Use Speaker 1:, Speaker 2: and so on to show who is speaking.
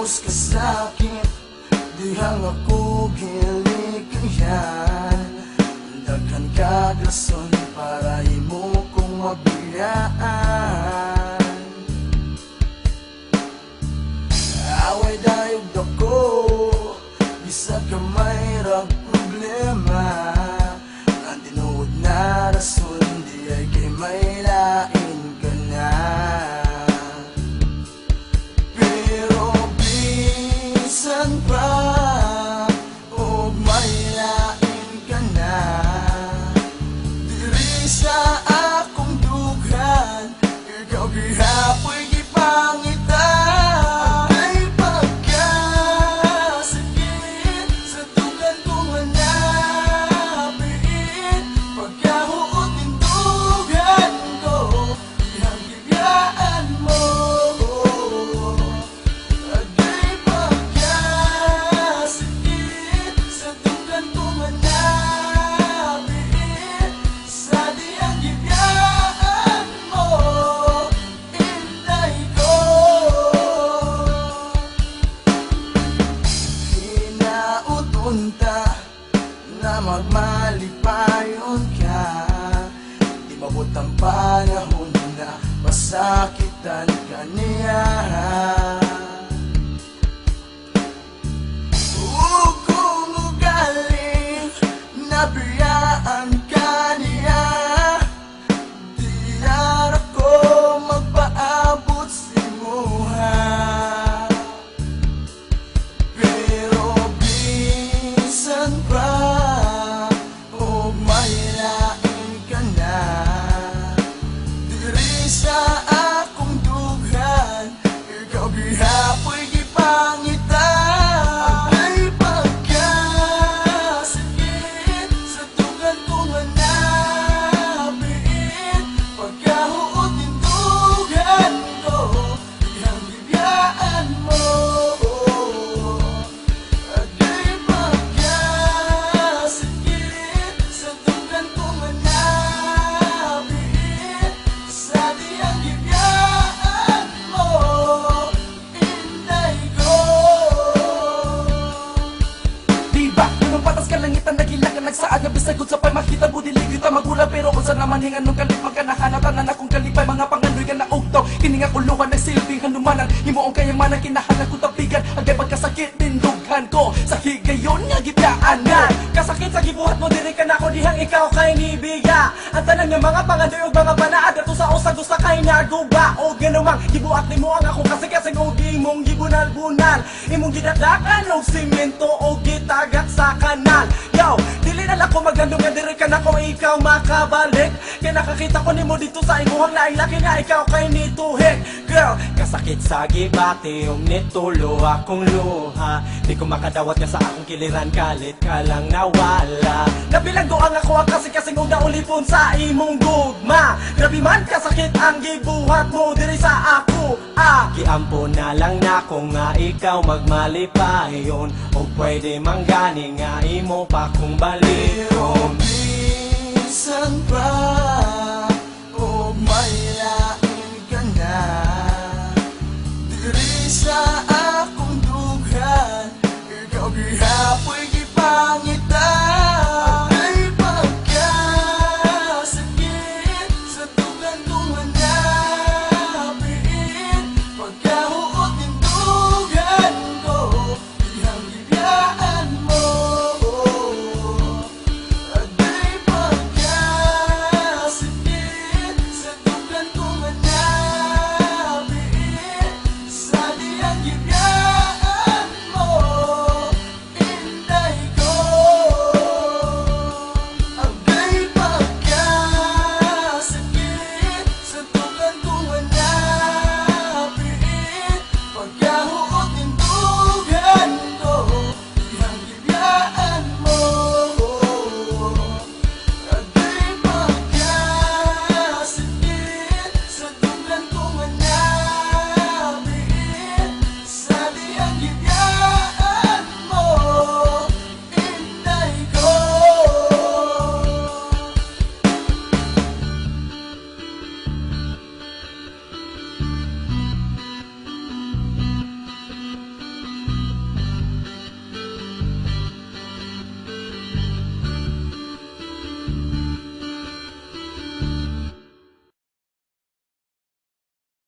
Speaker 1: Ganos kasakit dihang ako gilikayan. Daghan ka rason para imo kong mabiyaan. Away dayog dako bisag ka may rag problema. Ang tinuod na rason di ay kay may lain ka na. Pero bisan pa o may lain ka na, diri sa akong dughan ikaw gihapoy gipangitan. Ay pagkasakit sa tugan kong hanapin, pagkahuot ng tugan ko ihang gibiyaan mo. Agay pagkasakit sa tugan kong hanapin, sa diyang gibiyaan mo, inday ko. Hinautunta na magmalipayon ka, di mabot ang panahon na masakitan ka niya. Kung ugaling nabiyaan ka niya, di ara ko magpaabot si muha. Pero bisan pa o may lain ka na, diri sa akong dughan ikaw gihapoy gipangitan. Ay pagkasakit sa tugan kong hanapin, pagkahuot ng tugan ko ihang bibiyaan mo. Agay pagkasakit sa tugan kong hanapin, sa diyang gibiyaan mo, inday ko.
Speaker 2: Diba, ganun patas kalangitan nagilakan nagsaad nga bisagod sa pay makita budilig kita magula. Pero kung sa naman hingan nung kalipag ka nahanatan na akong kalipay, mga pangandoy ka na ugtaw kini nga kuluhan nagsilbing hanumanan. Himuong kayamanan kinahangan ko tapigan, agay pagkasakit din dughan ko sa higayon nga gibiyaanan. Kasakit sa gibuhat mo diri ka na ako dihang ikaw kay nibiya. Ang tanan nga mga pangandoy ug mga banaad ato sa usag usa kay naguba. O ganumang gibuhat nimo ang ako kasing og imong gibunal-bunal, imong gidadakan og simento o gitagak sa kanal. Yo, dili na lang ko magandong nga diri ka na ko ikaw makabalik. Kaya nakakita ko nimo dito sa imuhang lailaki nga ikaw kay nituhig. Girl, kasakit sa gibati ug nitulo akong luha. Di ko makadawat nga sa akong kiliran, kalit ka lang nawala. Nabilang doang ako ang kasing og naulipon sa imong gugma. Grabe man kasakit ang gibuhat mo diri sa ako. Giampo na lang na ko nga ikaw magmalipayon, o pwede manggani nga imo pa kong
Speaker 1: Pero
Speaker 2: balikon.
Speaker 1: bisan pa